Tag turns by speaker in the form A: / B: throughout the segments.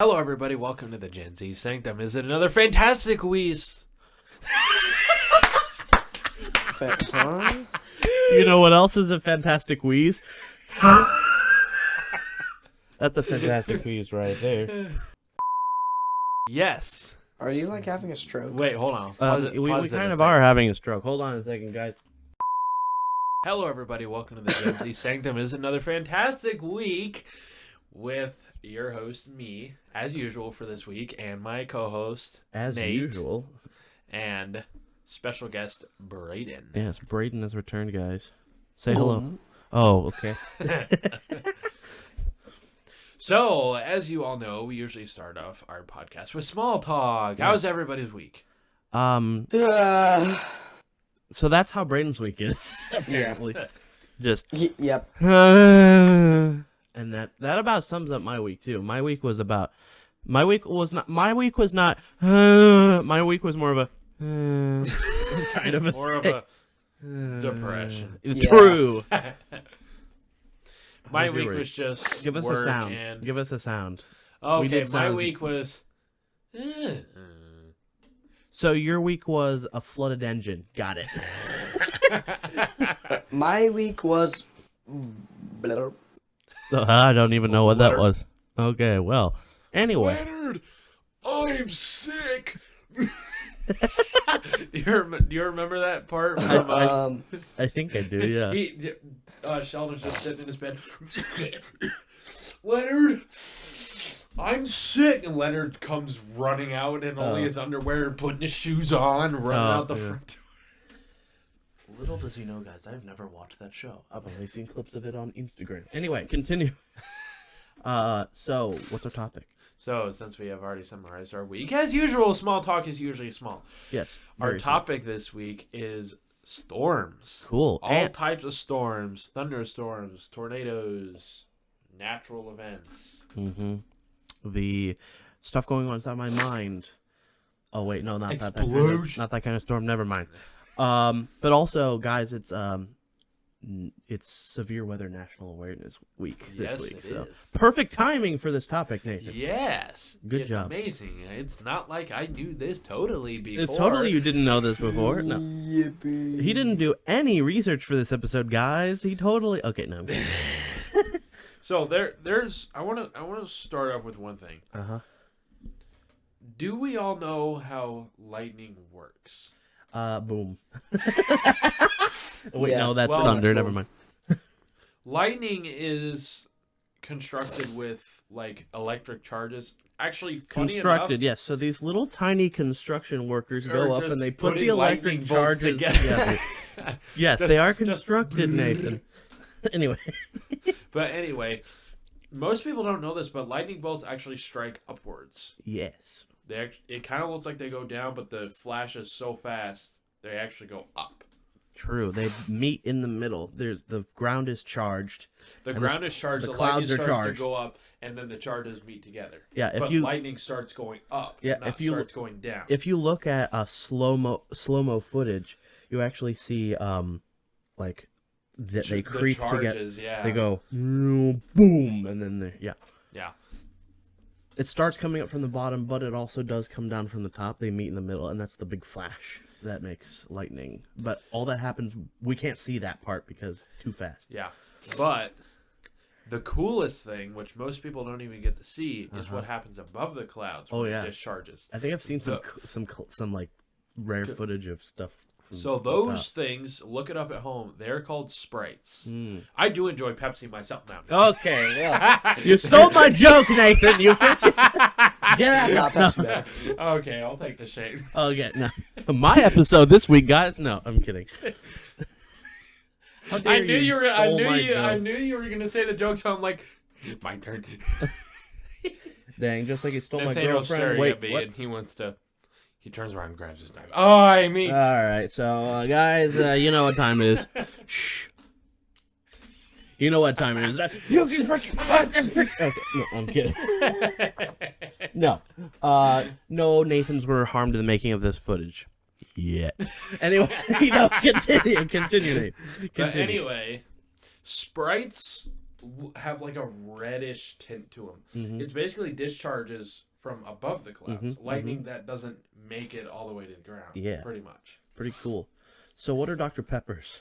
A: Hello, everybody. Welcome to the Gen Z Sanctum. Is it another fantastic wheeze?
B: You know what else is a fantastic wheeze? That's a fantastic wheeze right there.
A: Yes.
C: Are you like having a stroke?
A: Wait, hold on.
B: We kind of are having a stroke. Hold on a second, guys.
A: Hello, everybody. Welcome to the Gen Z Sanctum. Is another fantastic week with your host, me, as usual for this week, and my co-host,
B: As
A: Nate,
B: usual.
A: and special guest, Braden.
B: Yes, Braden has returned, guys. Say hello. Oh, okay.
A: So, as you all know, we usually start off our podcast with small talk. How's everybody's week?
B: So that's how Braden's week is, apparently. Just
C: Yep.
B: And that about sums up my week too. My week was more of a kind of a
A: More of a depression.
B: True.
A: My week was just
B: Give us a
A: work
B: sound.
A: and...
B: Give us a sound.
A: Okay, my
B: sounds.
A: week was...
B: So your week was a flooded engine. Got it.
C: My week was.
B: I don't even know what that was. Okay, well. Anyway.
A: Leonard, I'm sick. Do you remember that part? From,
B: I think I do, yeah.
A: Sheldon's just sitting in his bed. Leonard, I'm sick. And Leonard comes running out in only his underwear, putting his shoes on, running out the front door.
B: Little does he know, guys, I've never watched that show. I've only seen clips of it on Instagram. Anyway, continue. So, what's our topic?
A: So, since we have already summarized our week, as usual, small talk is usually small.
B: Yes.
A: Our topic this week is storms.
B: Cool.
A: All types of storms, thunderstorms, tornadoes, natural events.
B: Mm-hmm. The stuff going on inside my mind. Oh, wait, no, not that kind of storm. Never mind. But also, guys, it's Severe Weather National Awareness Week this week. So
A: is.
B: Perfect timing for this topic, Nathan.
A: Yes.
B: Good job.
A: Amazing. It's not like I knew this totally before.
B: It's totally you didn't know this before. No.
C: Yippee.
B: He didn't do any research for this episode, guys. He totally... Okay, no, I'm kidding.
A: So there's... I want to start off with one thing.
B: Uh-huh.
A: Do we all know how lightning works?
B: Boom. Wait,
C: Yeah.
B: no, that's
A: Well,
B: thunder.
C: boom.
B: Never mind.
A: Lightning is constructed with, like, electric charges. Actually, funny
B: Constructed,
A: enough,
B: yes. So these little tiny construction workers
A: Or
B: go up
A: just
B: and they put
A: putting
B: the electric
A: lightning bolts
B: charges
A: together.
B: together. Yes,
A: Just-
B: they are constructed, Nathan. Anyway.
A: But anyway, most people don't know this, but lightning bolts actually strike upwards.
B: Yes.
A: It kind of looks like they go down, but the flash is so fast, they actually go up.
B: True. They meet in the middle. The ground is charged.
A: The
B: And
A: ground is charged,
B: the
A: the
B: clouds
A: lightning
B: are
A: starts
B: charged.
A: to go up, and then the charges meet together.
B: Yeah,
A: But lightning starts going up, not starts going down.
B: If you look at slow-mo footage, you actually see like that they creep together.
A: Yeah.
B: They go boom, and then they
A: Yeah.
B: It starts coming up from the bottom, but it also does come down from the top. They meet in the middle, and that's the big flash that makes lightning. But all that happens, we can't see that part because too fast.
A: Yeah. But the coolest thing, which most people don't even get to see, is what happens above the clouds when it discharges.
B: I think I've seen some like rare footage of stuff.
A: So those things, look it up at home. They're called Sprites. I do enjoy Pepsi myself now.
B: Okay, yeah. You stole my joke, Nathan. You freaking... Get
C: Not
B: out.
C: Pepsi Man.
A: Okay, I'll take the shade.
B: Okay, no. My episode this week, guys. No, I'm kidding. How dare
A: I knew you were. I
B: stole
A: knew
B: my
A: you. I
B: joke.
A: knew you were gonna say the joke. So I'm like, my turn.
B: Dang, just like he stole my
A: Nathaniel's
B: girlfriend.
A: staring
B: Wait,
A: at me,
B: what?
A: and he wants to. He turns around and grabs his knife. Oh, I mean.
B: All right, so guys, you know what time it is. Shh. You know what time it is. You can freaking. Okay, no, I'm kidding. No, no Nathans were harmed in the making of this footage. Yet. Anyway, continue, Nate.
A: But anyway, Sprites have like a reddish tint to them.
B: Mhm.
A: It's basically discharges from above the clouds.
B: Mhm,
A: Lightning that doesn't make it all the way to the ground.
B: Yeah.
A: Pretty much.
B: Pretty cool. So what are Dr. Peppers?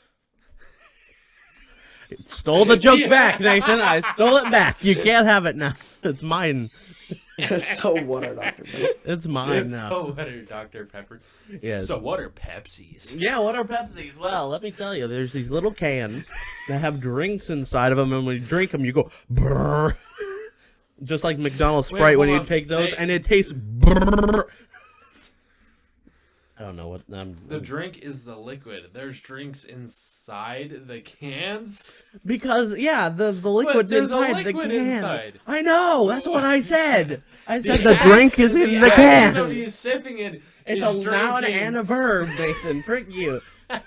B: Stole the joke back, Nathan. I stole it back. You can't have it now. It's mine.
C: So what are Dr. Pepper?
B: It's mine now.
A: So what are Dr. Pepper?
B: Yes.
A: So what are Pepsis?
B: Yeah, what are Pepsis? Well, let me tell you, there's these little cans that have drinks inside of them, and when you drink them, you go brrr. Just like McDonald's
A: Wait,
B: Sprite when
A: hold
B: you
A: on.
B: take those,
A: They-
B: and it tastes brrr. I don't know what
A: The drink is the liquid. There's drinks inside the cans.
B: because yeah, the liquid's
A: there's a
B: inside
A: liquid
B: the can.
A: inside.
B: I know, that's what I said. I said
A: The
B: the drink is in the
A: action
B: can.
A: of you sipping it
B: It's
A: is
B: a noun
A: drinking.
B: and a verb, Nathan. Frick you. All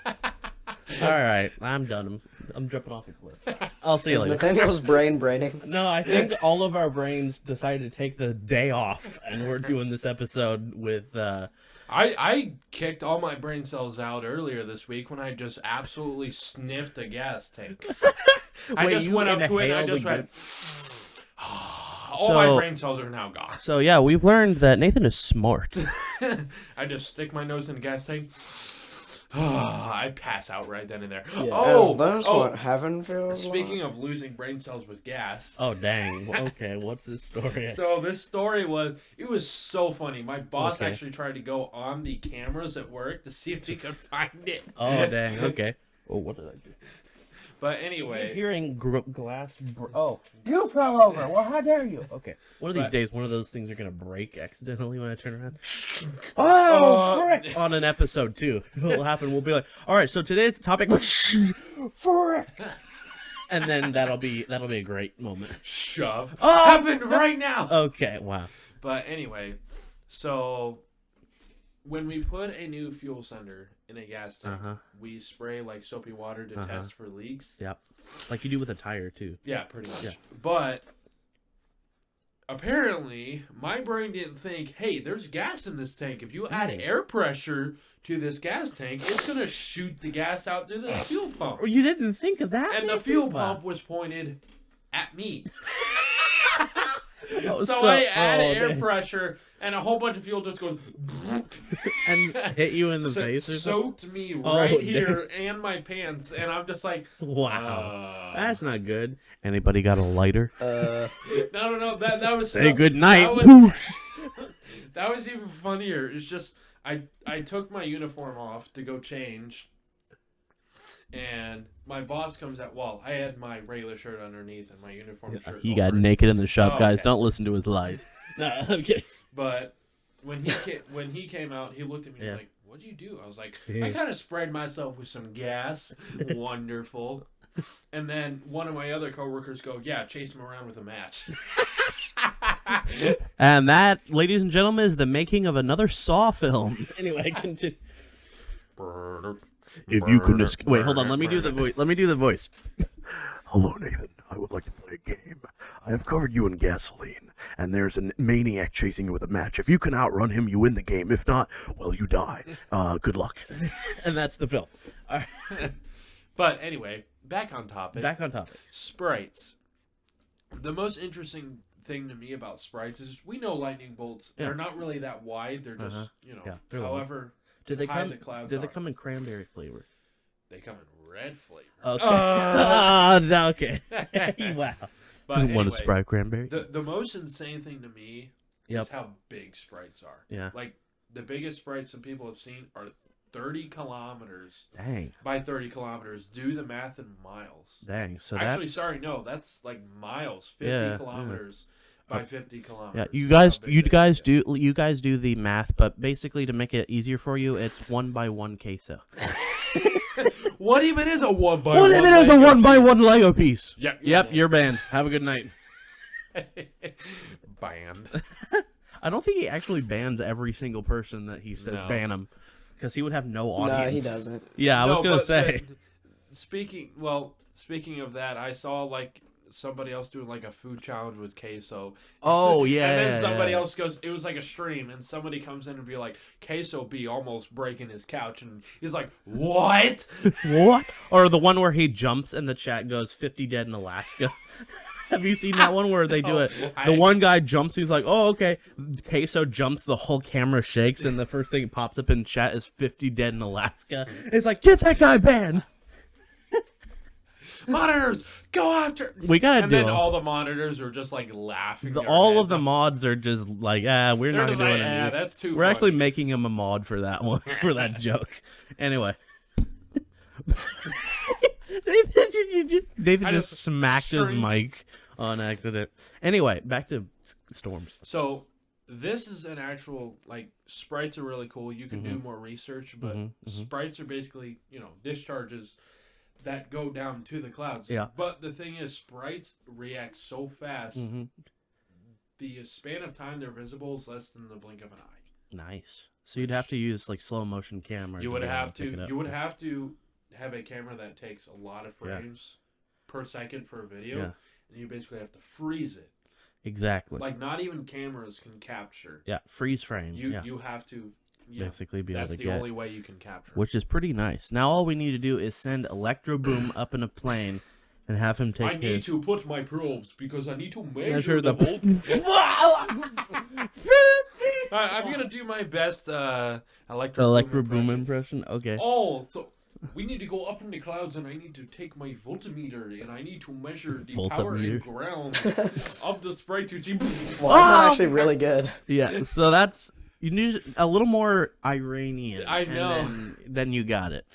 B: right, I'm done. I'm jumping off a cliff. I'll see you
C: Is
B: later.
C: Nathaniel's brain braining?
B: No, I think all of our brains decided to take the day off, and we're doing this episode with.
A: I kicked all my brain cells out earlier this week when I just absolutely sniffed a gas tank. I
B: Wait,
A: just
B: you
A: went up to it and I
B: inhaled
A: just
B: a
A: went. All
B: So-
A: my brain cells are now gone.
B: So yeah, we've learned that Nathan is smart.
A: I just stick my nose in the gas tank. I pass out right then and there.
B: Yeah.
A: Oh,
C: Is this
A: oh,
C: what heaven feels
A: speaking of losing brain cells with gas.
B: Oh dang. Okay, what's this story?
A: So this story was so funny. My boss
B: Okay.
A: actually tried to go on the cameras at work to see if he could find it.
B: Oh dang. Okay. Oh, what did I do?
A: But
B: I'm
A: anyway,
B: hearing glass. Oh, you fell over. Well, how dare you? Okay. One of these
A: But-
B: days, one of those things are gonna break accidentally when I turn around. Oh, frick! On an episode too, what'll happen? We'll be like, all right. So today's topic, frick, and then that'll be a great moment.
A: shove.
B: Oh!
A: Happened right now.
B: Okay. Wow.
A: But anyway, so when we put a new fuel sender in a gas tank,
B: Uh-huh.
A: we spray like soapy water to
B: Uh-huh.
A: test for leaks.
B: Yep. Like you do with a tire too.
A: Yeah, pretty much.
B: Yeah.
A: But apparently, my brain didn't think, hey, there's gas in this tank. If you add
B: Mm.
A: air pressure to this gas tank, it's going to shoot the gas out through the fuel pump.
B: Or you didn't think of that?
A: And the
B: Nathan?
A: fuel
B: Wow.
A: pump was pointed at me.
B: Oh,
A: So I add
B: oh,
A: air
B: dang.
A: pressure, and a whole bunch of fuel just goes...
B: and hit you in the face or something.
A: soaked me
B: Oh,
A: right
B: dang.
A: here and my pants, and I'm just like,
B: Wow. That's not good. Anybody got a lighter?
A: no, that was
B: Say
A: so,
B: good night.
A: That was,
B: Whoosh.
A: that was even funnier. It's just I took my uniform off to go change, and my boss comes out. Well, I had my regular shirt underneath and my uniform shirt.
B: He got
A: over.
B: naked in the shop,
A: Oh,
B: guys.
A: okay.
B: Don't listen to his lies. No, I'm kidding.
A: But when he came out, he looked at me
B: Yeah.
A: like, "What'd you do?" I was like,
B: Yeah.
A: "I kind of sprayed myself with some gas." Wonderful. And then one of my other coworkers go, "Yeah, chase him around with a match."
B: And that, ladies and gentlemen, is the making of another Saw film. Anyway, continue. If you can wait, hold on. Let me do the voice. Let me do the voice. Hello, Nathan. I would like to play a game. I have covered you in gasoline, and there's a maniac chasing you with a match. If you can outrun him, you win the game. If not, well, you die. Good luck. And that's the film. All right.
A: But anyway, back on topic.
B: Back on topic.
A: Sprites. The most interesting thing to me about sprites is we know lightning bolts.
B: Yeah.
A: They're not really that wide. They're just
B: Yeah, they're long.
A: however
B: Did they
A: high
B: come?
A: the clouds
B: Did they
A: are.
B: come in cranberry flavor?
A: They come in red flavor.
B: Okay. No, okay. Wow.
A: But
B: Want
A: anyway,
B: a Sprite cranberry?
A: the most insane thing to me
B: Yep.
A: is how big sprites are.
B: Yeah.
A: Like the biggest sprites some people have seen are 30 kilometers
B: Dang.
A: by 30 kilometers. Do the math in miles.
B: Dang. So
A: Actually,
B: that's
A: sorry, no, that's like miles. 50
B: Yeah,
A: kilometers by 50 kilometers.
B: yeah. You
A: That's
B: guys,
A: how big
B: you
A: they
B: guys
A: get.
B: do the math, but basically to make it easier for you, it's 1 by 1 queso.
A: What even is a 1 by 1?
B: What if it is a 1 by 1 Lego piece?
A: Yep.
B: Yep, you're banned. Have a good night.
A: banned.
B: I don't think he actually bans every single person that he says
A: No.
B: ban him, because he would have no audience.
C: No, he doesn't.
B: Yeah, I was
A: No,
B: gonna
A: but
B: say.
A: speaking of that, I saw like somebody else doing like a food challenge with queso.
B: Oh yeah.
A: And then
B: yeah,
A: somebody
B: yeah.
A: else goes. It was like a stream, and somebody comes in and be like, "Queso be almost breaking his couch," and he's like, "What?"
B: What? Or the one where he jumps and the chat goes 50 dead in Alaska. Have you seen that one where they do it? The one guy jumps, he's like, "Oh, okay." Queso jumps, the whole camera shakes, and the first thing that pops up in chat is 50 dead in Alaska. It's like, get that guy banned.
A: Monitors, go after.
B: We gotta
A: and
B: do
A: then
B: a-
A: all the monitors are just like laughing. their
B: all
A: heads
B: of the
A: off.
B: mods are just like, we're
A: They're
B: not
A: just
B: doing
A: like,
B: it.
A: that's too.
B: We're actually
A: funny."
B: making him a mod for that one, for that joke. Anyway. Nathan
A: I
B: just
A: just
B: smacked his
A: shrink.
B: mic on accident. Anyway, back to storms.
A: So this is an actual like sprites are really cool. You can do more research, but sprites are basically discharges that go down to the clouds.
B: Yeah.
A: But the thing is, sprites react so fast.
B: Mm-hmm.
A: The span of time they're visible is less than the blink of an eye.
B: Nice. So you'd have to use like slow motion camera.
A: You would have to.
B: You
A: You would have to have a camera that takes a lot of
B: Yeah.
A: frames per second for a video,
B: Yeah.
A: and you basically have to freeze it.
B: Exactly.
A: Like not even cameras can capture.
B: Yeah, freeze frame.
A: You have to
B: basically be able
A: That's
B: to
A: the
B: get,
A: only way you can capture.
B: which is pretty nice. Now all we need to do is send Electro Boom up in a plane and have him take
A: I need
B: his.
A: to put my probes because I need to
B: Measure
A: measure
B: the-
A: the voltage. I'm gonna do my best
B: Electro Boom
A: impression.
B: impression. Okay.
A: Oh, so we need to go up in the clouds, and I need to take my voltmeter, and I need to measure the power
B: Voltmeter.
A: and ground of the Sprite to see.
C: Well, that's not actually really good.
B: Yeah. So that's you need a little more Iranian.
A: I
B: and
A: know.
B: Then you got it.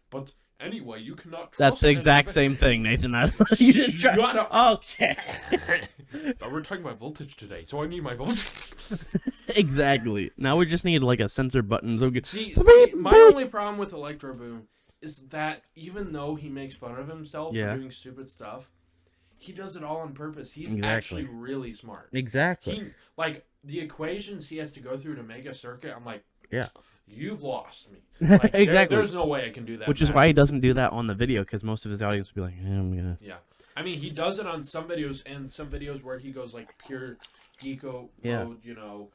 A: But anyway, you cannot. Trust
B: That's the exact same thing, Nathan. You didn't try.
A: Shut up.
B: Okay.
A: But we're talking about voltage today, so I need my voltage.
B: Exactly. Now we just need like a sensor button. So we
A: See,
B: get...
A: my only problem with Electro Boom is that even though he makes fun of himself
B: Yeah.
A: for doing stupid stuff, he does it all on purpose. He's
B: Exactly.
A: actually really smart.
B: Exactly.
A: He, like, the equations he has to go through to make a circuit, I'm like,
B: Yeah.
A: you've lost me. Like,
B: Exactly.
A: There's no way I can do that.
B: Which is why he doesn't do that on the video, because most of his audience would be like, I'm gonna.
A: Yeah. I mean, he does it on some videos, and some videos where he goes, like, pure geeko
B: Yeah.
A: mode,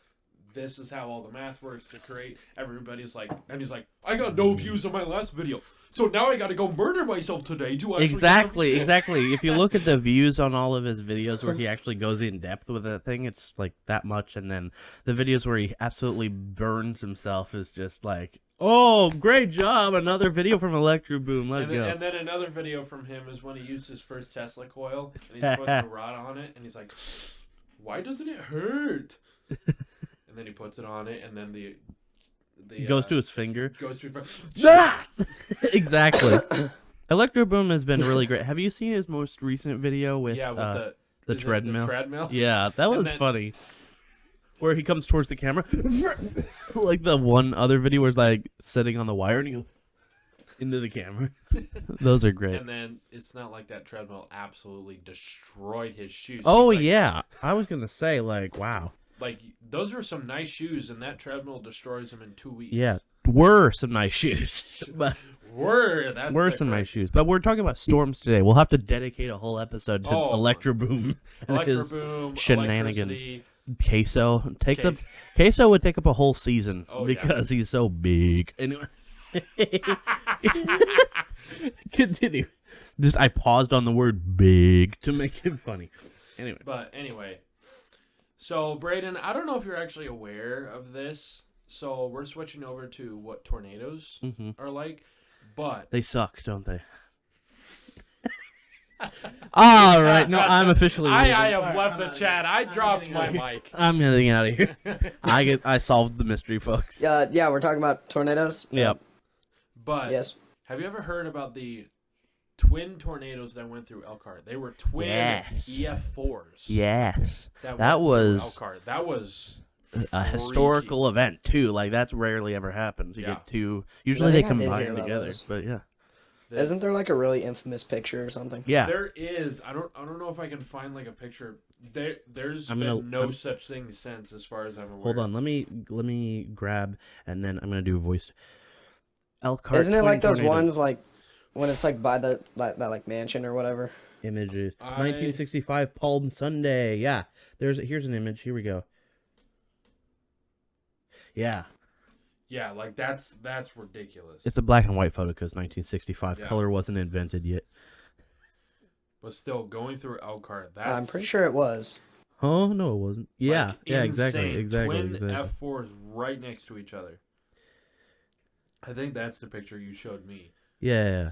A: this is how all the math works to create. Everybody's like, and he's like, I got no views on my last video, so now I got to go murder myself today to actually
B: Exactly. If you look at the views on all of his videos where he actually goes in depth with that thing, it's like that much, and then the videos where he absolutely burns himself is just like, oh, great job! Another video from Electro Boom. Let's
A: and then,
B: go.
A: and then another video from him is when he used his first Tesla coil, and he's putting a rod on it, and he's like, why doesn't it hurt? And then he puts it on it, and then the
B: Goes to his finger.
A: goes to his
B: Exactly. Electro Boom has been really great. Have you seen his most recent video with,
A: with
B: the
A: is it
B: treadmill?
A: The treadmill.
B: Yeah, that was
A: then-
B: funny. Where he comes towards the camera, like the one other video where he's like sitting on the wire and he goes into the camera. Those are great.
A: And then it's not like that treadmill absolutely destroyed his shoes.
B: Oh
A: He's like,
B: yeah, I was gonna say like, wow.
A: Like, those are some nice shoes, and that treadmill destroys him in 2 weeks.
B: Yeah, were some nice shoes, but
A: Were
B: were some nice shoes. But we're talking about storms today. We'll have to dedicate a whole episode to
A: Oh.
B: Electro Boom and
A: Electro
B: his
A: Boom,
B: shenanigans.
A: electricity.
B: Queso Queso would take up a whole season
A: Oh, yeah.
B: because he's so big. Anyway, continue. Just I paused on the word "big" to make it funny. Anyway,
A: But anyway, so Braden, I don't know if you're actually aware of this. So we're switching over to what tornadoes are like, but
B: they suck, don't they? All right, no, I'm officially.
A: I
B: leaving.
A: have left the chat. I dropped my mic.
B: I'm getting out of here. I solved the mystery, folks.
C: Yeah, we're talking about tornadoes.
B: Yep.
A: But
C: Yes.
A: have you ever heard about the twin tornadoes that went through Elkhart? They were twin
B: Yes.
A: EF4s.
B: Yes,
A: That
B: that
A: went through
B: was
A: Elkhart. That was
B: a historical event too. Like that's rarely ever happens. You
A: Yeah.
B: get two. Usually
C: I
B: they
C: think I did
B: combine
C: hear about
B: together,
C: those.
B: but yeah.
C: Isn't there like a really infamous picture or something?
B: Yeah.
A: There is. I don't know if I can find like a picture. There's
B: I'm
A: been
B: gonna-
A: no such thing since, as far as I'm aware.
B: Hold on, let me grab, and then I'm gonna do a voiced. Elkhart.
C: Isn't it
B: twin
C: like those
B: tornado.
C: ones like when it's like by that like mansion or whatever.
B: Images. 1965 Palm Sunday. Yeah. Here's an image. Here we go. Yeah.
A: Yeah, like that's ridiculous.
B: It's a black and white photo because 1965
A: Yeah.
B: color wasn't invented yet.
A: But still, going through Elkhart, that's
C: I'm pretty sure it was.
B: Oh no, it wasn't. Yeah,
A: like,
B: yeah, exactly,
A: insane.
B: exactly.
A: Twin F4s right next to each other. I think that's the picture you showed me.
B: Yeah.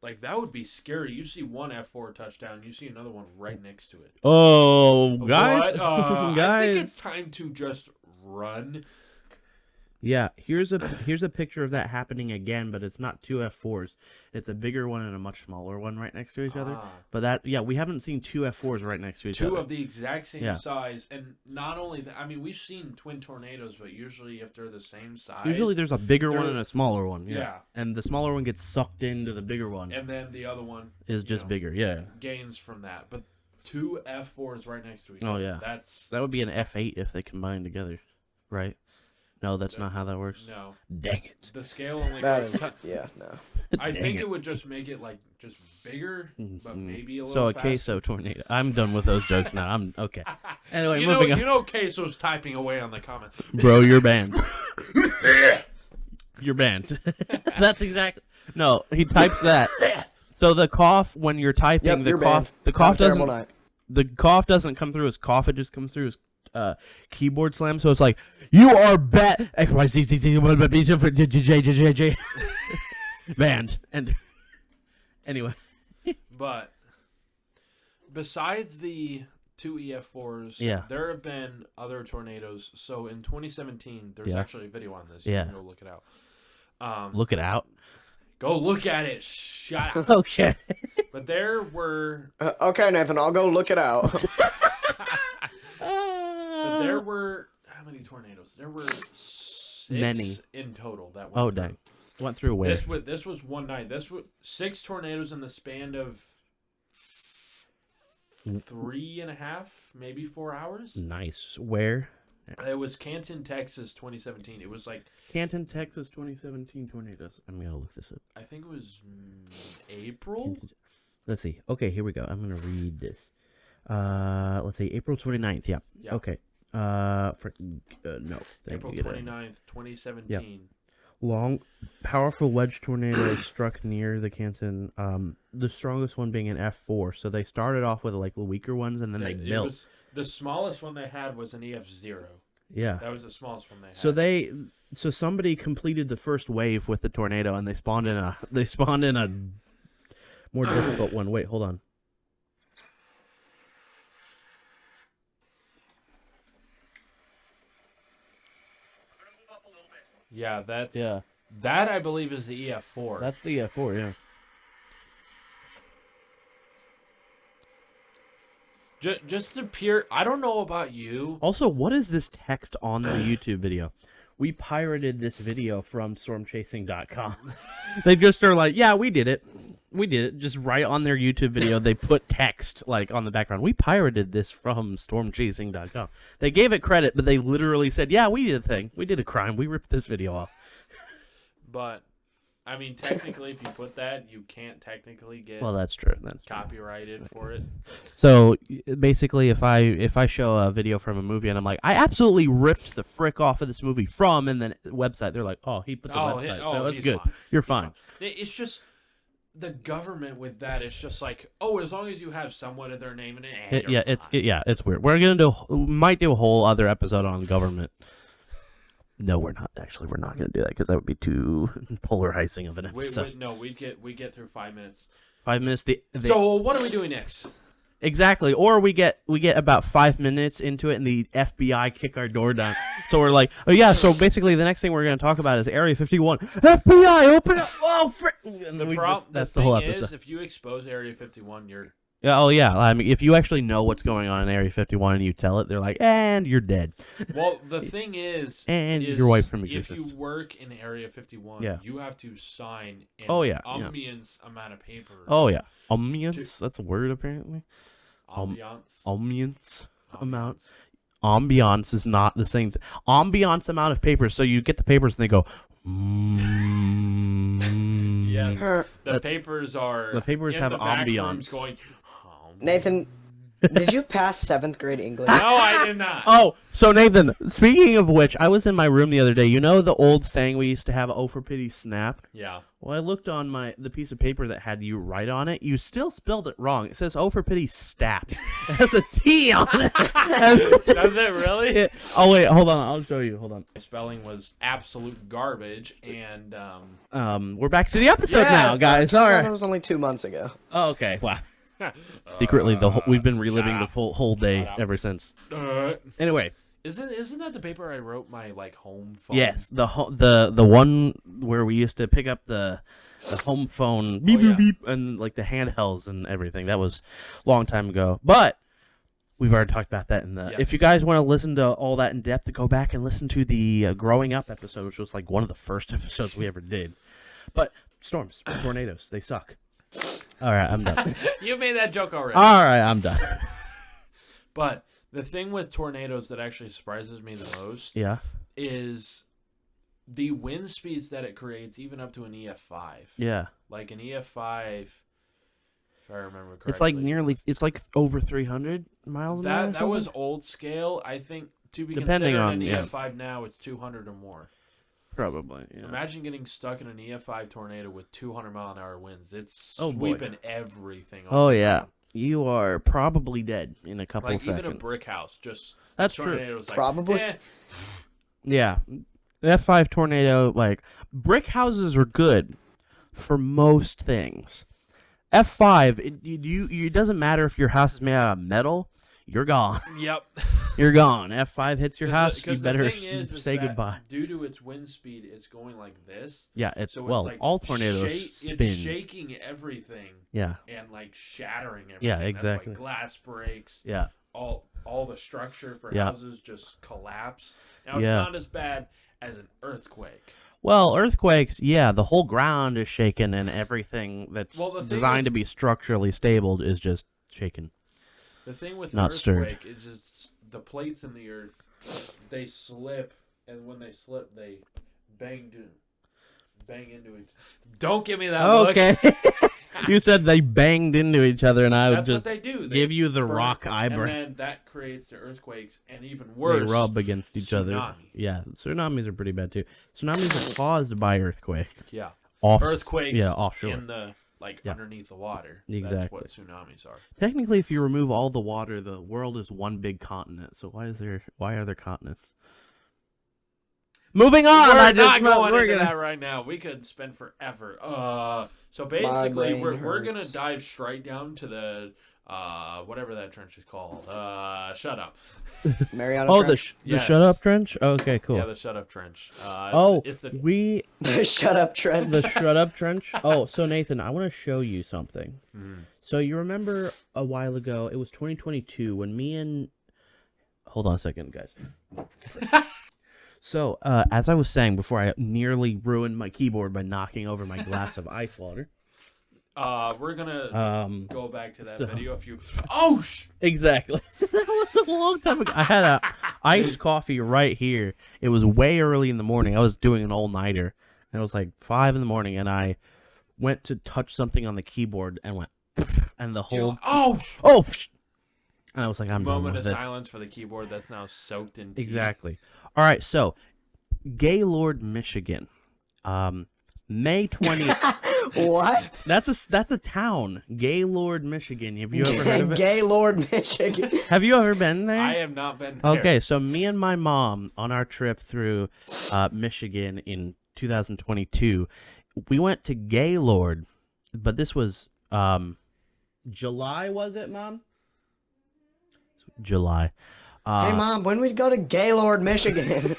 A: Like, that would be scary. You see one F4 touchdown, you see another one right next to it.
B: Oh, guys,
A: What? I
B: guys.
A: think it's time to just run.
B: Yeah, here's a picture of that happening again, but it's not two F4s. It's a bigger one and a much smaller one right next to each other. But we haven't seen two F4s right next to each other.
A: Two of the exact same size, and not only that, I mean, we've seen twin tornadoes, but usually if they're the same size,
B: usually there's a bigger one and a smaller one.
A: Yeah.
B: And the smaller one gets sucked into the bigger one.
A: And then the other one
B: is just bigger. Yeah.
A: Gains from that, but two F4s right next to each
B: other.
A: other.
B: Yeah.
A: That
B: would be an F8 if they combine together, right? No, that's not how that works.
A: No.
B: Dang it.
A: The scale only
C: That
A: goes...
C: is, yeah, no.
A: I think it would just make it, like, just bigger, but maybe a little
B: So a
A: faster.
B: queso tornado. I'm done with those jokes now. I'm okay. Anyway, moving on.
A: You know Queso's typing away on the comments.
B: Bro, you're banned. You're banned. That's exactly... No, he types that. So the cough, when you're typing, the cough doesn't come through as cough, it just comes through as keyboard slam, so it's like, you are banned. Banned. And anyway.
A: But besides the two EF4s, there have been other tornadoes. So in 2017, there's actually a video on this. You can go look it out.
B: Look it out?
A: Go look at it. Shut up.
B: Okay.
A: But there were...
C: okay, Nathan, I'll go look it out.
A: But there were... How many tornadoes? There were six in total that went through.
B: Dang. Went through where?
A: This was one night. This was 6 tornadoes in the span of 3.5, maybe 4 hours.
B: Nice. Where?
A: It was Canton, Texas, 2017. It was like...
B: Canton, Texas, 2017 tornadoes. I'm going to look this up.
A: I think it was April?
B: Let's see. Okay, here we go. I'm going to read this. Let's see. April 29th. Yeah. Okay. No.
A: April 29th, 2017.
B: Yeah. Long, powerful wedge tornado struck near the Canton. The strongest one being an F4. So they started off with like the weaker ones, and then they built.
A: The smallest one they had was an EF0.
B: Yeah.
A: That was the smallest one they had.
B: So somebody completed the first wave with the tornado, and they spawned in a more difficult one. Wait, hold on.
A: Yeah, that I believe is the EF4.
B: That's the EF4, yeah.
A: Just the pure... I don't know about you.
B: Also, what is this text on the YouTube video? We pirated this video from stormchasing.com. They just are like, yeah, we did it. We did it. Just right on their YouTube video, they put text like on the background. We pirated this from stormchasing.com. They gave it credit, but they literally said, yeah, we did a thing. We did a crime. We ripped this video off.
A: But... I mean, technically, if you put that, you can't technically get
B: that's true. That's
A: copyrighted for it.
B: So basically, if I show a video from a movie and I'm like, I absolutely ripped the frick off of this movie from, and then website, they're like, oh, he put the website, so it's good.
A: Fine.
B: You're fine.
A: It's just the government with that. It's just like, oh, as long as you have somewhat of their name in it.
B: It's weird. We might do a whole other episode on government. No, we're not. Actually, we're not going to do that because that would be too polarizing of an episode.
A: We get through 5 minutes.
B: 5 minutes.
A: So what are we doing next?
B: Exactly. Or we get about 5 minutes into it and the FBI kick our door down. So we're like, oh yeah. So basically, the next thing we're going to talk about is Area 51. FBI, open up! Oh, frick! That's the whole episode.
A: If you expose Area 51, you're...
B: Oh yeah, I mean, if you actually know what's going on in Area 51 and you tell it, they're like, and you're dead.
A: Well, the thing is,
B: you're wiped from existence.
A: If you work in Area 51, you have to sign an ambience amount of paper.
B: Oh yeah, ambience. That's a word apparently.
A: Ambience
B: amount. Ambiance is not the same thing. Ambiance amount of papers. So you get the papers and they go.
A: Yes. The
B: That's-
A: papers are.
B: the papers
A: in
B: have
A: the back
B: ambiance.
A: rooms going.
C: Nathan, did you pass 7th grade English?
A: No, I did not.
B: Oh, so Nathan, speaking of which, I was in my room the other day. You know the old saying we used to have, "Oh, for pity, snap"?
A: Yeah.
B: Well, I looked on the piece of paper that had you write on it. You still spelled it wrong. It says, "Oh, for pity, stat." It has a T on it.
A: Does it really?
B: Oh, wait, hold on. I'll show you. Hold on.
A: My spelling was absolute garbage, and
B: We're back to the episode now,
A: Yes,
B: guys. All
C: That
B: right.
C: was only 2 months ago.
B: Oh, okay. Wow. Secretly, we've been reliving
A: shut
B: the
A: up.
B: whole day
A: Shut up.
B: ever since. Anyway,
A: isn't that the paper I wrote my home phone?
B: yes, the one where we used to pick up the home phone beep
A: yeah.
B: beep beep and the handhelds and everything. That was a long time ago, but we've already talked about that in the.
A: Yes.
B: If you guys want to listen to all that in depth, go back and listen to the growing up episode, which was one of the first episodes we ever did. But storms, tornadoes, they suck. All right, I'm done.
A: You made that joke already.
B: All right, I'm done.
A: But the thing with tornadoes that actually surprises me the most
B: Yeah.
A: is the wind speeds that it creates, even up to an EF5.
B: Yeah.
A: Like an EF5, if I remember correctly.
B: It's over 300 miles an hour. or
A: That
B: something?
A: was old scale. I think to be
B: Depending
A: considered
B: on-
A: an
B: yeah.
A: EF5 now, it's 200 or more.
B: Probably. Yeah.
A: Imagine getting stuck in an EF5 tornado with 200-mile-an-hour winds. It's
B: Oh, boy.
A: sweeping everything off
B: Oh
A: the
B: yeah,
A: ground.
B: you are probably dead in a couple
A: Like
B: of seconds.
A: even a brick house, just
B: That's true.
A: tornadoes like,
C: Probably.
B: Yeah, the F5 tornado, brick houses are good for most things. F5, it doesn't matter if your house is made out of metal. You're gone.
A: Yep.
B: You're gone. F5 hits your house. You
A: 'cause the
B: better
A: thing is
B: say
A: that
B: goodbye.
A: Due to its wind speed, it's going like this.
B: Yeah,
A: So
B: all tornadoes spin.
A: It's shaking everything
B: Yeah,
A: and shattering everything.
B: Yeah,
A: That's
B: exactly.
A: why glass breaks.
B: yeah.
A: All the structure for
B: Yeah.
A: houses just collapse. Now it's
B: Yeah.
A: not as bad as an earthquake.
B: Well, earthquakes, yeah, the whole ground is shaken and everything that's
A: Well, the thing
B: designed
A: with-
B: to be structurally stable is just shaken.
A: The thing with
B: Not
A: an
B: stirred.
A: earthquake is just the plates in the earth, they slip, and when they slip, they bang into it. Don't give me that look.
B: Okay. You said they banged into each other, and I would
A: That's
B: just
A: what they do. They
B: give you the
A: burn,
B: rock eyebrow.
A: and then that creates the earthquakes, and even
B: They
A: worse,
B: rub against each other.
A: tsunami.
B: Yeah, tsunamis are pretty bad too. Tsunamis are caused by earthquake.
A: Yeah,
B: Off,
A: earthquakes.
B: Yeah, offshore.
A: in the
B: Yeah.
A: underneath the water.
B: Exactly.
A: That's what tsunamis are.
B: Technically, if you remove all the water, the world is one big continent. So why are there continents? Moving on.
A: We're
B: I just
A: not going
B: we're
A: into
B: gonna-
A: that right now. We could spend forever. So basically,
C: brain
A: we're gonna
C: hurts.
A: dive straight down to the whatever that trench is called. Shut up.
C: Mariana
B: Oh,
C: Trench?
B: the
A: Yes.
B: shut up trench. Okay, cool.
A: Yeah, the shut up trench. It's the
C: Shut up, Trent.
B: The shut up trench. Oh, so Nathan, I want to show you something.
A: Mhm.
B: So you remember a while ago, it was 2022 when me and hold on a second, guys. So, as I was saying before, I nearly ruined my keyboard by knocking over my glass of ice water.
A: We're gonna go back to that
B: so-
A: video if you.
B: Exactly. That was a long time ago. I had a iced coffee right here. It was way early in the morning. I was doing an all-nighter. And it was like 5 in the morning, and I went to touch something on the keyboard and went, and the whole and I was like, I'm done
A: moment
B: with
A: of
B: it.
A: silence for the keyboard that's now soaked in tea.
B: Exactly. All right, so Gaylord, Michigan, May 20th.
C: What?
B: That's a town, Gaylord, Michigan. Have you ever heard of it?
C: Gaylord, Michigan.
B: Have you ever been there?
A: I have not been there.
B: Okay, so me and my mom on our trip through Michigan in 2022, we went to Gaylord, but this was July, was it, Mom? July.
C: Hey, Mom, when we go to Gaylord, Michigan?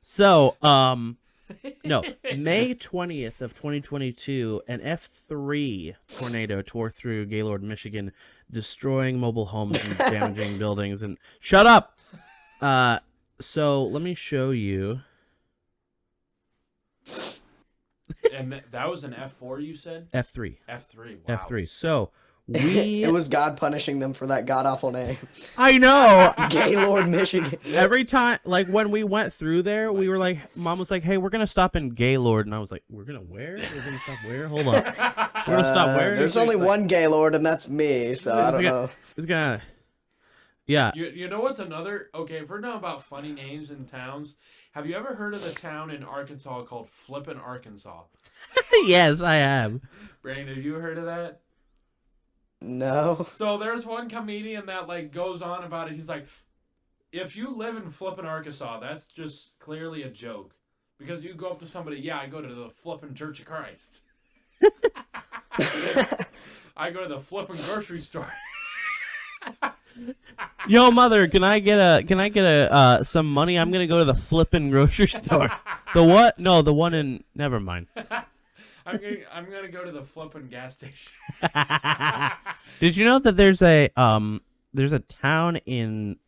B: So, no, May 20th of 2022, an F3 tornado tore through Gaylord, Michigan, destroying mobile homes and damaging buildings. And shut up. So let me show you.
A: And that was an F4, you said?
B: F3.
A: F3. Wow.
B: F3. So
C: It was God punishing them for that god-awful name.
B: I know.
C: Gaylord, Michigan.
B: Every time, like when we went through there, we were like, Mom was like, "Hey, we're gonna stop in Gaylord," and I was like, "We're gonna where? We're gonna stop where? Hold on, we're gonna stop where?"
C: There's only one Gaylord, and that's me, so I don't know.
B: It's gonna, yeah.
A: You know what's another? Okay, if we're talking about funny names in towns, have you ever heard of the town in Arkansas called Flippin', Arkansas?
B: Yes, I have.
A: Brain, have you heard of that?
C: No.
A: So there's one comedian that like goes on about it. He's like, if you live in Flippin', Arkansas, that's just clearly a joke. Because you go up to somebody, yeah, I go to the Flippin' Church of Christ. I go to the Flippin' grocery store.
B: Yo, mother, can I get a some money? I'm gonna go to the flippin' grocery store. The what? No, the one in. Never mind.
A: I'm gonna go to the Flippin' gas station.
B: Did you know that there's a town in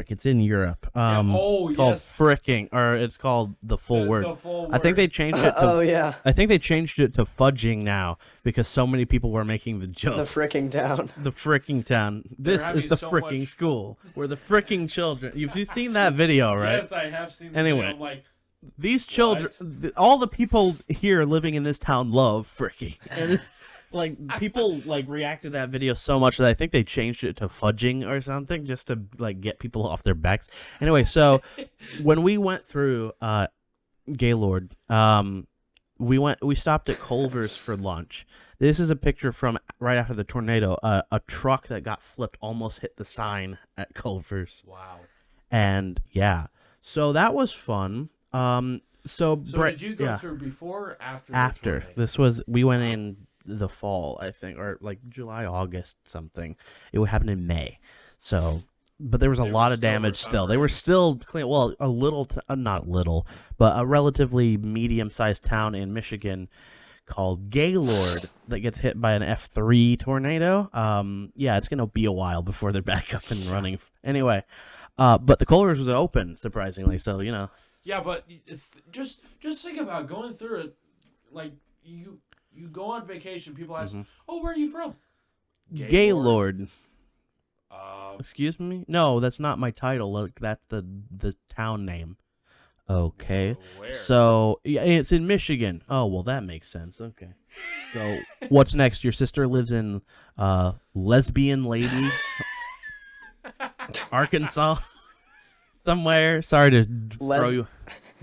B: it's in Europe called
A: yes.
B: Fricking, or it's called the full word.
A: The full
B: I think
A: word.
B: they changed it to
C: Oh, yeah.
B: I think they changed it to fudging now because so many people were making the joke.
C: The fricking town.
B: The fricking town. This
A: having
B: is the
A: so
B: fricking
A: much-
B: school where the fricking children. You've seen that video, right?
A: Yes, I have seen.
B: Anyway.
A: I'm like,
B: These children, all the people here living in this town love fricking. And like people like react to that video so much that I think they changed it to fudging or something just to like get people off their backs. Anyway, so when we went through Gaylord, we stopped at Culver's for lunch. This is a picture from right after the tornado. A truck that got flipped almost hit the sign at Culver's.
A: wow.
B: And yeah, so that was fun. So
A: did you go through before or after? The
B: after
A: tornado?
B: we went in the fall, I think, or like July, August, something. It would happen in May. So, but there was a
A: They
B: lot
A: were
B: of
A: still
B: damage still. They
A: recovering.
B: were still clean. Well, a little, not little, but a relatively medium-sized town in Michigan called Gaylord that gets hit by an F3 tornado. Yeah, it's gonna be a while before they're back up and running. Anyway, but the Culver's was open surprisingly, so you know.
A: Yeah, but just think about going through it. Like you go on vacation. People ask, "Oh, where are you from?"
B: Gaylord.
A: Uh,
B: Excuse me? No, that's not my title. Like, that's the town name. Okay.
A: where?
B: So, yeah, it's in Michigan. Oh, well, that makes sense. Okay. So, what's next? Your sister lives in Lesbian Lady, Arkansas, somewhere. Sorry to throw you.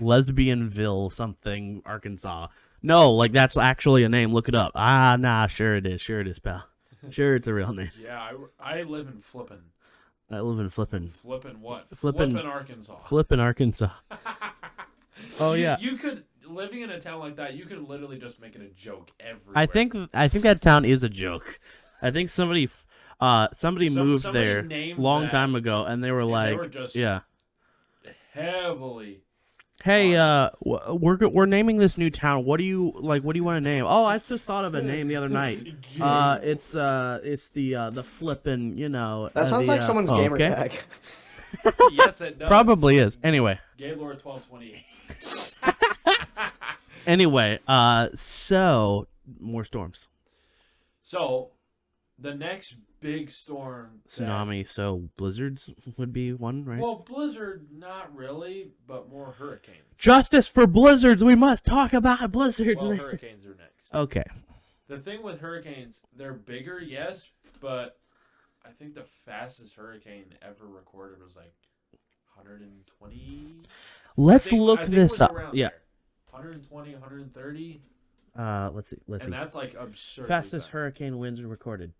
B: Lesbianville something, Arkansas. No, like, that's actually a name. Look it up. Ah, nah, sure it is. Sure it is, pal. Sure, it's a real name.
A: Yeah, I live in Flippin'.
B: I live in Flippin'.
A: Flippin' what?
B: Flippin',
A: Arkansas.
B: Flippin', Arkansas. Oh yeah.
A: You could living in a town like that. You could literally just make it a joke everywhere.
B: I think that town is a joke. I think somebody moved
A: somebody
B: there
A: named
B: long
A: that,
B: time ago, and they were
A: and
B: like,
A: they were just
B: yeah.
A: heavily.
B: Hey, we're naming this new town. What do you want to name? Oh, I just thought of a name the other night. It's the flippin', you know.
C: That sounds like someone's gamer
B: okay.
C: tag.
A: Yes, it does.
B: Probably is. Anyway.
A: Gaylord 1228.
B: Anyway, so more storms.
A: So, the next big storm.
B: Tsunami, so blizzards would be one, right?
A: Well, blizzard, not really, but more hurricanes.
B: Justice for blizzards. We must talk about blizzards.
A: Well, hurricanes are next.
B: Okay.
A: The thing with hurricanes, they're bigger, yes, but I think the fastest hurricane ever recorded was like 120.
B: Let's
A: I
B: look
A: think it
B: this
A: was
B: up.
A: around
B: Yeah.
A: there. 120, 130.
B: Let's see.
A: And that's like absurd.
B: Fastest hurricane winds recorded.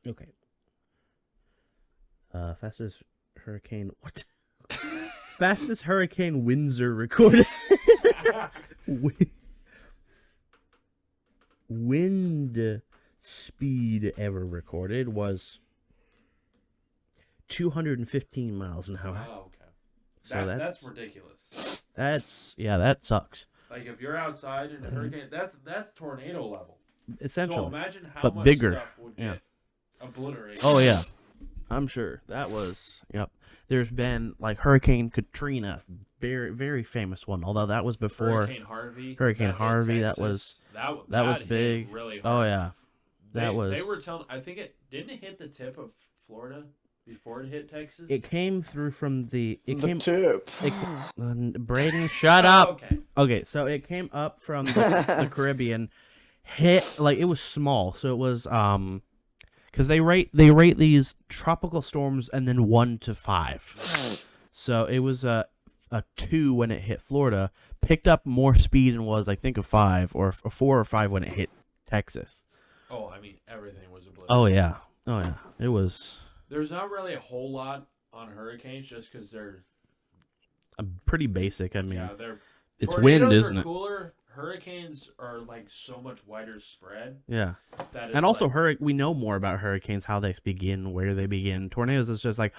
B: Okay. Fastest hurricane. What? Fastest hurricane winds are recorded. Wind speed ever recorded was 215 miles an hour.
A: Oh, okay.
B: So
A: That's ridiculous.
B: That sucks.
A: Like if you're outside in a hurricane, that's tornado level.
B: Essentially.
A: So imagine how
B: but
A: much
B: bigger.
A: stuff would get obliterated.
B: Oh yeah. I'm sure that was. Yep. There's been like Hurricane Katrina, very very famous one. Although that was before
A: Hurricane Harvey.
B: Hurricane
A: that hit
B: Harvey.
A: Texas.
B: That
A: that
B: was
A: hit
B: big.
A: really
B: Oh
A: hard.
B: yeah, that was.
A: They were telling. I think it didn't hit the tip of Florida before it hit Texas.
B: It came through from the. It
C: The
B: came.
C: tip.
B: Braden, shut up.
A: Okay.
B: Okay, so it came up from the Caribbean, hit like it was small. So it was because they rate these tropical storms and then 1 to 5. So it was a 2 when it hit Florida, picked up more speed and was I think a 5 or a 4 or 5 when it hit Texas.
A: Oh, I mean everything was a blizzard.
B: Oh yeah, it was
A: There's not really a whole lot on hurricanes just because they're
B: pretty basic. I mean,
A: yeah they're
B: it's
A: tornadoes
B: wind,
A: are
B: isn't it?
A: Cooler. Hurricanes are like so much wider spread.
B: Yeah.
A: That
B: And also,
A: like,
B: we know more about hurricanes, how they begin, where they begin. Tornadoes is just like,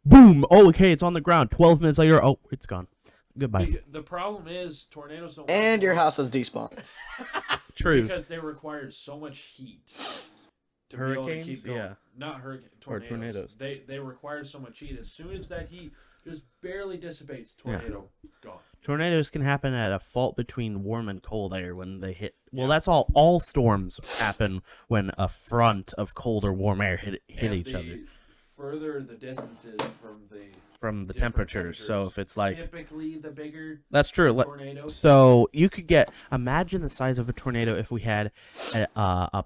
B: boom, oh, okay, it's on the ground. 12 minutes later, oh, it's gone. Goodbye.
A: the problem is tornadoes don't.
C: And your house is despawned.
B: True.
A: Because they require so much heat. To be able to
B: Hurricanes,
A: keep going.
B: yeah.
A: Not hurricane
B: Or
A: tornadoes.
B: tornadoes.
A: They require so much heat. As soon as that heat just barely dissipates, tornado gone.
B: Tornadoes can happen at a fault between warm and cold air when they hit. Well, that's all storms happen when a front of cold or warm air hit
A: And
B: each
A: the
B: other.
A: Further the distance is
B: From the
A: different
B: temperatures. So if it's like.
A: typically the bigger
B: That's true.
A: the tornado.
B: So you could imagine the size of a tornado if we had a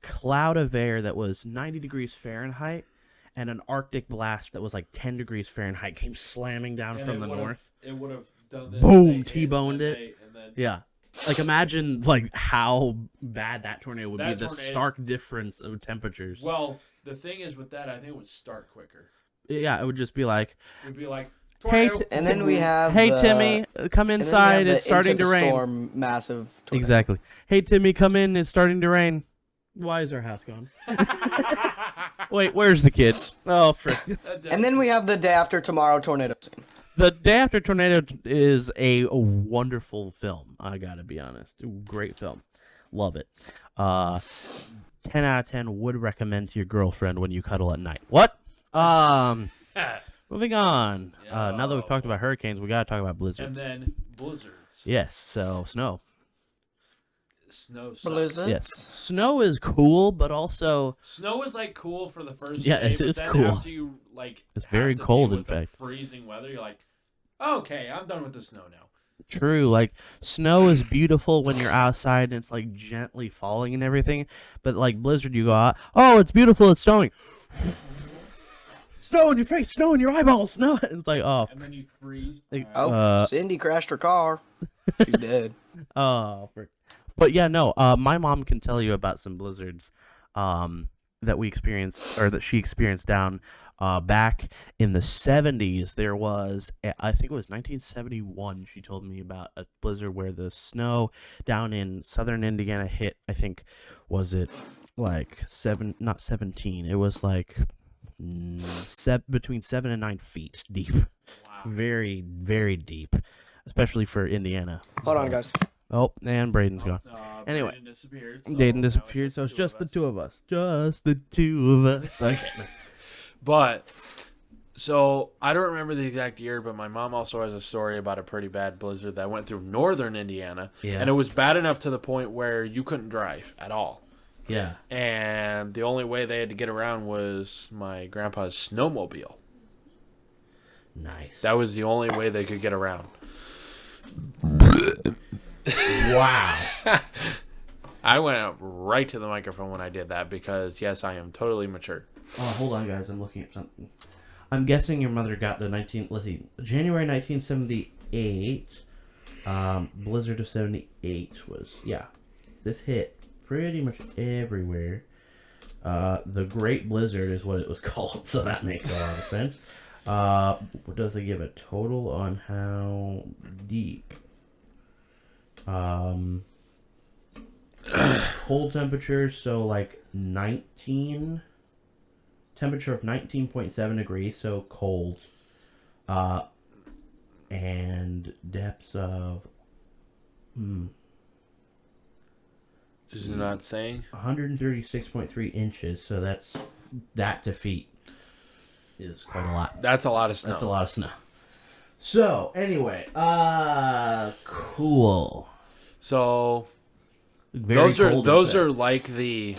B: cloud of air that was 90 degrees Fahrenheit and an Arctic blast that was like 10 degrees Fahrenheit came slamming down
A: And
B: from
A: it
B: the
A: would've-
B: north.
A: It would have done this.
B: Boom,
A: and they hit,
B: T-boned
A: and
B: it.
A: and then,
B: Yeah. Like imagine like how bad that tornado would
A: That
B: be, the
A: tornado-
B: stark difference of temperatures.
A: Well, the thing is with that, I think it would start quicker.
B: Yeah, it would just be like,
A: It would be like
B: Hey,
A: tornado.
C: And then we have
B: "Hey
C: the,
B: Timmy, come
C: and then we
B: inside,
C: have the
B: it's starting
C: into
B: to
C: the
B: rain."
C: storm, massive tornado.
B: Exactly. "Hey Timmy, come in, it's starting to rain." Why is our house gone? Wait, where's the kids? Oh, frick.
C: And then we have the day after tomorrow tornado scene.
B: The Day After Tornado is a wonderful film. I gotta be honest, great film, love it. 10 out of 10 would recommend to your girlfriend when you cuddle at night. What? Moving on. Now that we've talked about hurricanes, we gotta talk about blizzards.
A: And then blizzards.
B: Yes. So snow.
A: Snow sucks.
C: Blizzards.
B: Yes. Snow is cool, but also
A: Snow is like cool for the first
B: Yeah,
A: day,
B: it's
A: but then
B: cool.
A: after you like
B: It's
A: have
B: very
A: to
B: cold,
A: deal
B: in
A: with the
B: fact.
A: freezing weather, you're like, okay, I'm done with the snow now.
B: true. Like snow is beautiful when you're outside and it's like gently falling and everything. But like blizzard, you go out. Oh, it's beautiful. It's snowing. Snow in your face. Snow in your eyeballs. Snow. It's like
A: And then you freeze.
B: Like,
C: Oh, Cindy crashed her car. She's dead.
B: oh. Frick. But yeah, no. My mom can tell you about some blizzards, that we experienced or that she experienced down. Back in the 70s, there was, I think it was 1971, she told me about a blizzard where the snow down in southern Indiana hit, I think, was it like not 17, it was like between 7 and 9 feet deep.
A: Wow.
B: Very, very deep, especially for Indiana.
C: Hold on, guys.
B: Oh, and Braden's gone. Anyway,
A: Braden disappeared.
B: Braden disappeared, so it's just the two of us. Just the two of us. Okay.
A: But, so, I don't remember the exact year, but my mom also has a story about a pretty bad blizzard that went through northern Indiana.
B: Yeah.
A: And it was bad enough to the point where you couldn't drive at all.
B: Yeah.
A: And the only way they had to get around was my grandpa's snowmobile.
B: Nice.
A: That was the only way they could get around.
B: Wow.
A: I went up right to the microphone when I did that because, yes, I am totally mature.
B: Oh, hold on, guys. I'm looking at something. I'm guessing your mother got the January 1978. Blizzard of 78 was, yeah. This hit pretty much everywhere. The Great Blizzard is what it was called, so that makes a lot of sense. Does it give a total on how deep? Cold temperatures, so like 19... Temperature of 19.7 degrees, so cold. And depths of...
A: Is it not saying?
B: 136.3 inches, so that's that to feet. is quite a lot.
A: That's a lot of snow.
B: That's a lot of snow. So, anyway, cool.
A: So,
B: Very cold
A: those
B: and
A: are like the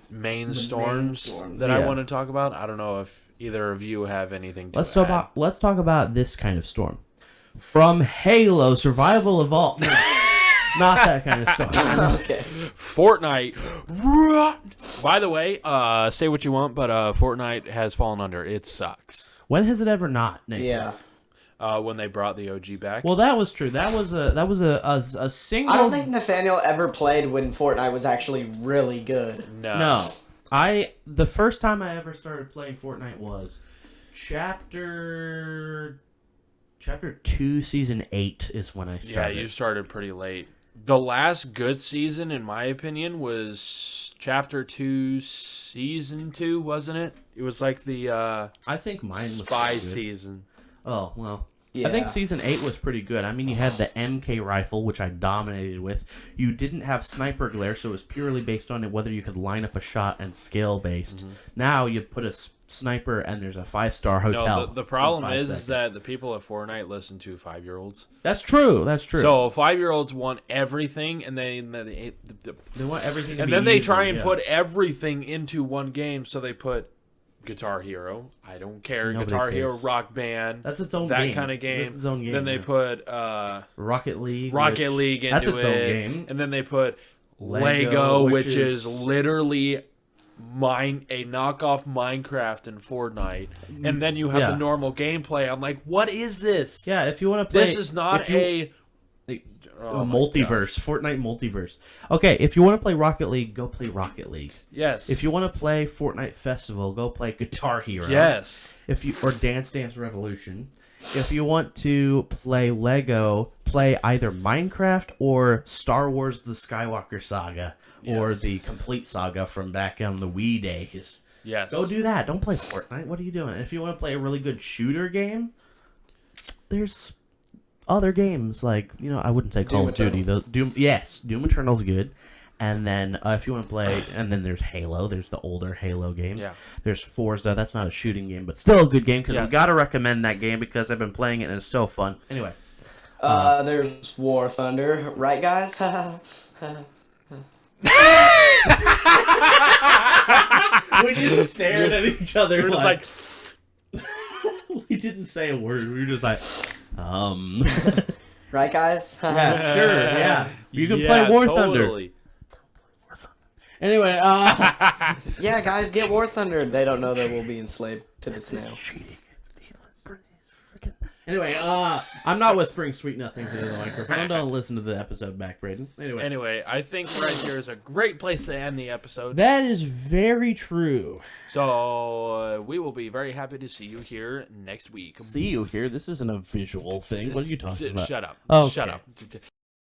A: main storms that I
B: yeah.
A: want to talk about. I don't know if either of you have anything to add.
B: Let's talk about this kind of storm. From Halo, Survival Evolved. No, not that kind of storm.
C: Okay.
A: Fortnite. By the way, say what you want, but Fortnite has fallen under. It sucks.
B: When has it ever not, Nate?
C: Yeah.
A: When they brought the OG back.
B: Well, that was true. That was a single.
C: I don't think Nathaniel ever played when Fortnite was actually really good.
A: No.
B: The first time I ever started playing Fortnite was chapter 2, season 8 is when I started.
A: Yeah, you started pretty late. The last good season, in my opinion, was chapter 2, season 2, wasn't it? It was like the
B: I think mine was
A: spy
B: good.
A: season.
B: Oh, well.
C: Yeah.
B: I think season 8 was pretty good. I mean, you had the MK rifle, which I dominated with. You didn't have sniper glare, so it was purely based on whether you could line up a shot and skill based.
A: Mm-hmm.
B: Now you put a sniper and there's a 5-star hotel.
A: No, the problem
B: in 5
A: is
B: seconds.
A: that the people at Fortnite listen to 5-year-olds.
B: That's true. That's true.
A: So 5-year-olds want everything, and they
B: want everything to
A: and
B: be
A: then they
B: easy,
A: try and
B: yeah.
A: put everything into one game. So they put Guitar Hero. I don't care.
B: Nobody
A: Guitar
B: cares.
A: Hero, Rock Band.
B: That's its own
A: that
B: game.
A: kind of game.
B: That's its own game.
A: Then they
B: yeah.
A: put
B: Rocket League.
A: League into
B: that's its own
A: it,
B: game.
A: and then they put
B: Lego,
A: Lego,
B: which
A: which is
B: is
A: literally a knockoff Minecraft and Fortnite, and then you have
B: Yeah.
A: the normal gameplay. I'm like, what is this?
B: Yeah, if you want to play,
A: This is not a oh my
B: multiverse.
A: gosh.
B: Fortnite multiverse. Okay, if you want to play Rocket League, go play Rocket League.
A: Yes.
B: If you want to play Fortnite Festival, go play Guitar Hero.
A: Yes.
B: Or Dance Dance Revolution. If you want to play Lego, play either Minecraft or Star Wars: The Skywalker Saga, or
A: Yes.
B: the Complete Saga from back on the Wii days.
A: Yes.
B: Go do that. Don't play Fortnite. What are you doing? If you want to play a really good shooter game, there's other games like, I wouldn't say Call of Duty. Doom Eternal's good. And then if you want to play, and then there's Halo. There's the older Halo games.
A: Yeah.
B: There's Forza. That's not a shooting game, but still a good game because we
A: Yes.
B: got to recommend that game because I've been playing it and it's so fun. Anyway.
C: There's War Thunder, right, guys?
B: We just stared at each other.
A: We're just like
B: we didn't say a word. We were just like,
C: Right, guys?
B: Yeah, sure, yeah. You can
A: yeah,
B: play War Thunder.
A: totally.
B: Anyway,
C: Yeah, guys, get War Thunder. They don't know that we'll be enslaved to the snail.
B: Anyway, I'm not whispering sweet nothings into the microphone. Don't listen to the episode back, Braden.
A: Anyway, I think right here is a great place to end the episode.
B: That is very true.
A: So we will be very happy to see you here next week.
B: See you here. This isn't a visual thing. What are you talking about?
A: Shut up.
B: Okay.
A: Shut up.